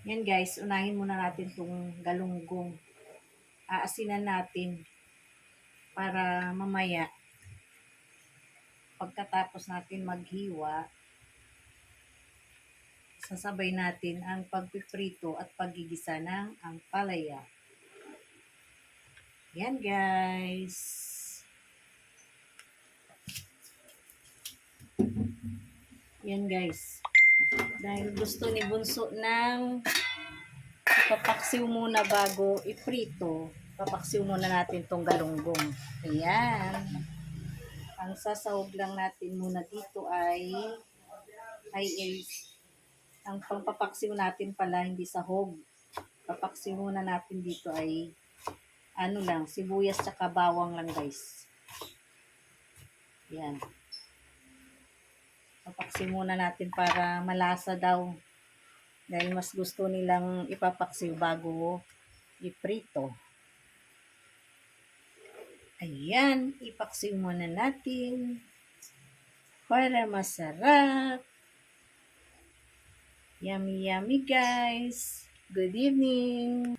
Yan guys, unahin muna natin itong galunggong. Aasinan natin para mamaya pagkatapos natin maghiwa, sasabay natin ang pagpiprito at paggigisa ng ampalaya. Yan guys. Yan guys. Dahil gusto ni Bunso ng ipapaksiw muna bago iprito, papaksiw muna natin tong galunggong. Ayan. Ang sasahog lang natin muna dito ay ang pangpapaksiw natin pala hindi sahog. Papaksiw muna natin dito ay ano lang, sibuyas tsaka bawang lang guys. Yan. Papaksiw muna natin para malasa daw. Dahil mas gusto nilang ipapaksiw bago iprito. Ayan, ipaksiw muna natin para masarap. Yummy, yummy guys. Good evening.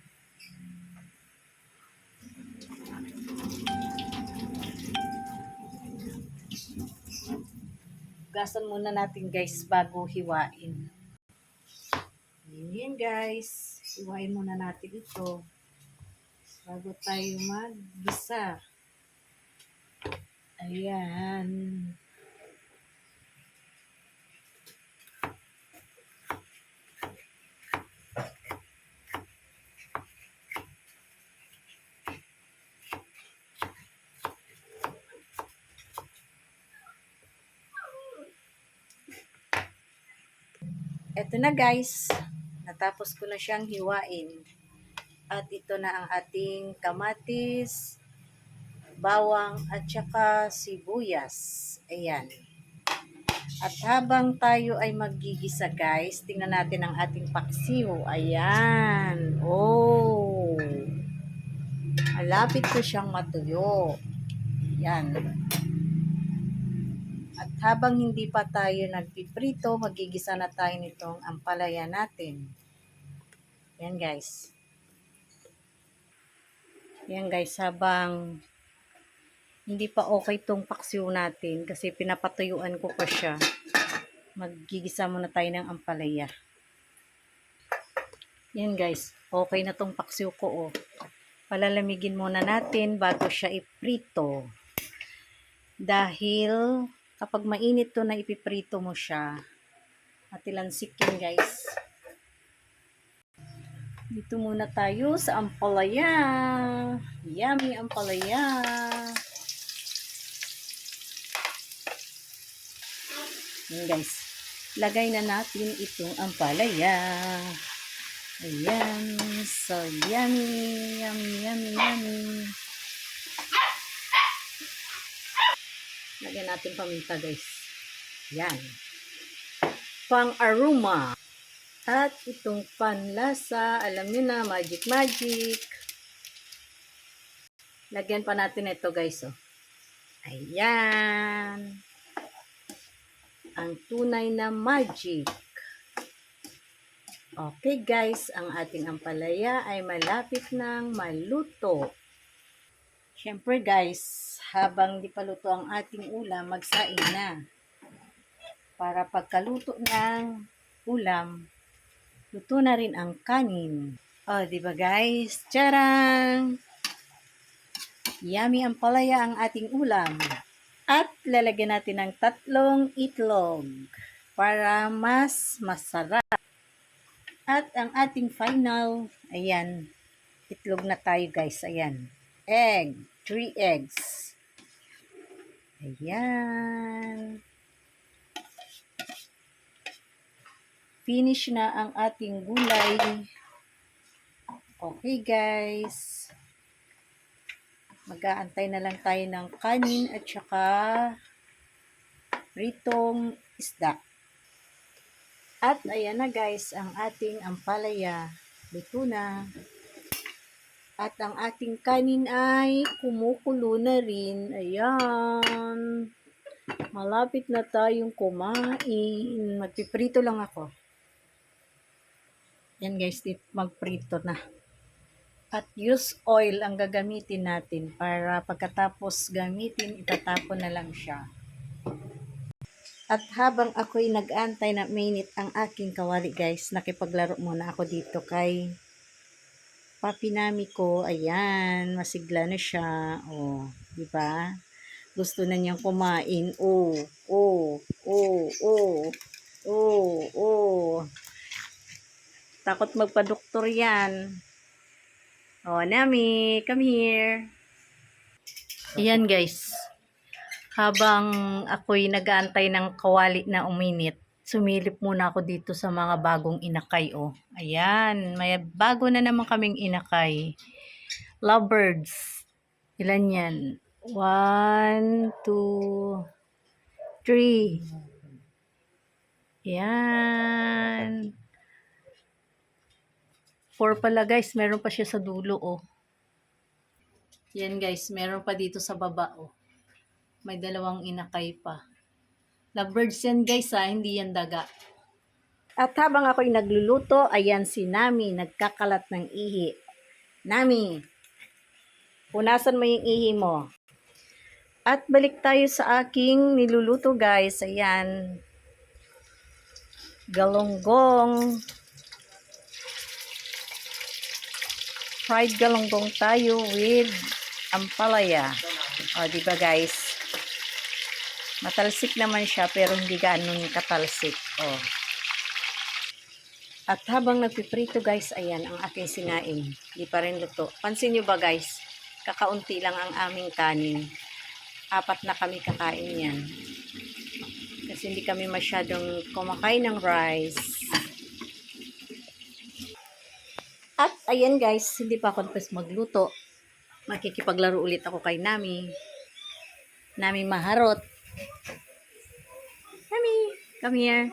Gasan muna natin guys bago hiwain. Ayan guys. Hiwain muna natin ito bago tayo maggisa. Ayan. Eto na guys, natapos ko na siyang hiwain. At ito na ang ating kamatis, bawang at saka sibuyas. Ayan. At habang tayo ay maggigisa guys, tingnan natin ang ating paksiw. Ayan. Oh. Malapit ko siyang matuyo. Ayan. At habang hindi pa tayo nagpiprito, magigisa na tayo nitong ampalaya natin. Yan guys. Yan guys, habang hindi pa okay itong paksiw natin kasi pinapatuyuan ko pa siya, magigisa muna tayo ng ampalaya. Yan guys, okay na itong paksiw ko. Oh. Palalamigin muna natin bago siya iprito. Dahil kapag mainit to na ipiprito mo siya, matilansikin guys. Dito muna tayo sa ampalaya. Yummy ampalaya. Yan guys. Lagay na natin itong ampalaya. Ayan. So yummy, yummy, yummy, yummy. Lagyan natin paminta guys. Yan. Pang aroma. At itong panlasa, alam niyo na, magic magic. Lagyan pa natin ito guys. Oh. Ayan. Ang tunay na magic. Okay guys, ang ating ampalaya ay malapit ng maluto. Siyempre guys, habang di pa luto ang ating ulam, magsaing na. Para pagkaluto ng ulam, luto na rin ang kanin. O, di ba guys? Tjarang! Yummy ampalaya ang ating ulam. At lalagyan natin ng 3 itlog para mas masarap. At ang ating final, ayan, itlog na tayo guys. Ayan, egg, 3 eggs. Ayan. Finish na ang ating gulay. Okay guys. Mag-aantay na lang tayo ng kanin at saka pritong isda. At ayan na guys, ang ating ampalaya. Luto na. At ang ating kanin ay kumukulo na rin. Ayan. Malapit na tayong kumain. Magpiprito lang ako. Yan guys, magprito na. At use oil ang gagamitin natin para pagkatapos gamitin, itatapon na lang siya. At habang ako'y nag-antay na mainit ang aking kawali guys, nakipaglaro muna ako dito kay papi nami ko. Ayan, masigla na siya. Oh, di ba? Gusto na niyang kumain. Oh, oh, oh, oh, oh, oh. Takot magpa-doktor yan. Oh, Nami, come here. Ayan guys. Habang ako'y nag-aantay ng kawali na uminit, sumilip muna ako dito sa mga bagong inakay. Oh. Ayan, may bago na naman kaming inakay. Lovebirds. Ilan yan? 1, 2, 3. Yan. 4 pala guys. Meron pa siya sa dulo. Oh. Yan guys. Meron pa dito sa baba. Oh. May dalawang inakay pa. Lovebirds yan guys ha. Hindi yan daga. At habang ako'y nagluluto, ayan si Nami. Nagkakalat ng ihi. Nami, punasan mo yung ihi mo. At balik tayo sa aking niluluto guys. Ayan. Galonggong. Fried galonggong tayo with ampalaya. O, diba guys? Matalsik naman siya pero hindi ganun katalsik. O. At habang nagpiprito guys, ayan ang aking sinaing. Di pa rin luto. Pansin nyo ba guys? Kakaunti lang ang aming kanin. 4 na kami kakain yan. Kasi hindi kami masyadong kumakain ng rice. At ayan guys, hindi pa ako tapos magluto. Makikipaglaro ulit ako kay Nami. Nami maharot. Nami, come here.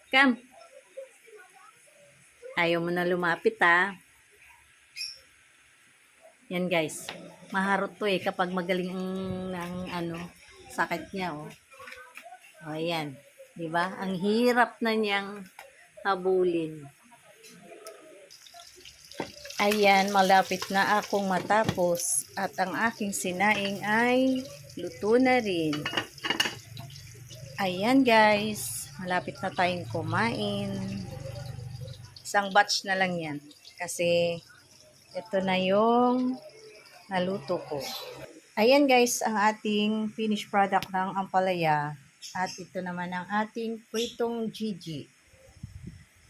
Come. Ayaw mo na lumapit ha. Yan guys. Maharot to eh kapag magaling ng sakit niya oh. O ayan. Diba? Ang hirap na niyang habulin. Ayan, malapit na akong matapos at ang aking sinaing ay luto na rin. Ayan guys, malapit na tayong kumain. Isang batch na lang yan kasi ito na yung naluto ko. Ayan guys, ang ating finished product ng ampalaya at ito naman ang ating pritong Gigi.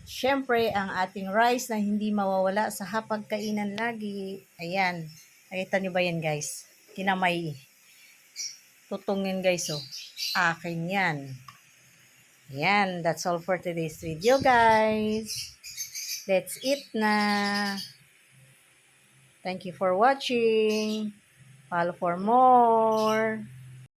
Siyempre, ang ating rice na hindi mawawala sa hapagkainan lagi. Ayan. Nakita nyo ba yan guys? Kinamay. Tutungin guys oh. Akin yan. Ayan. That's all for today's video guys. That's it na. Thank you for watching. Follow for more.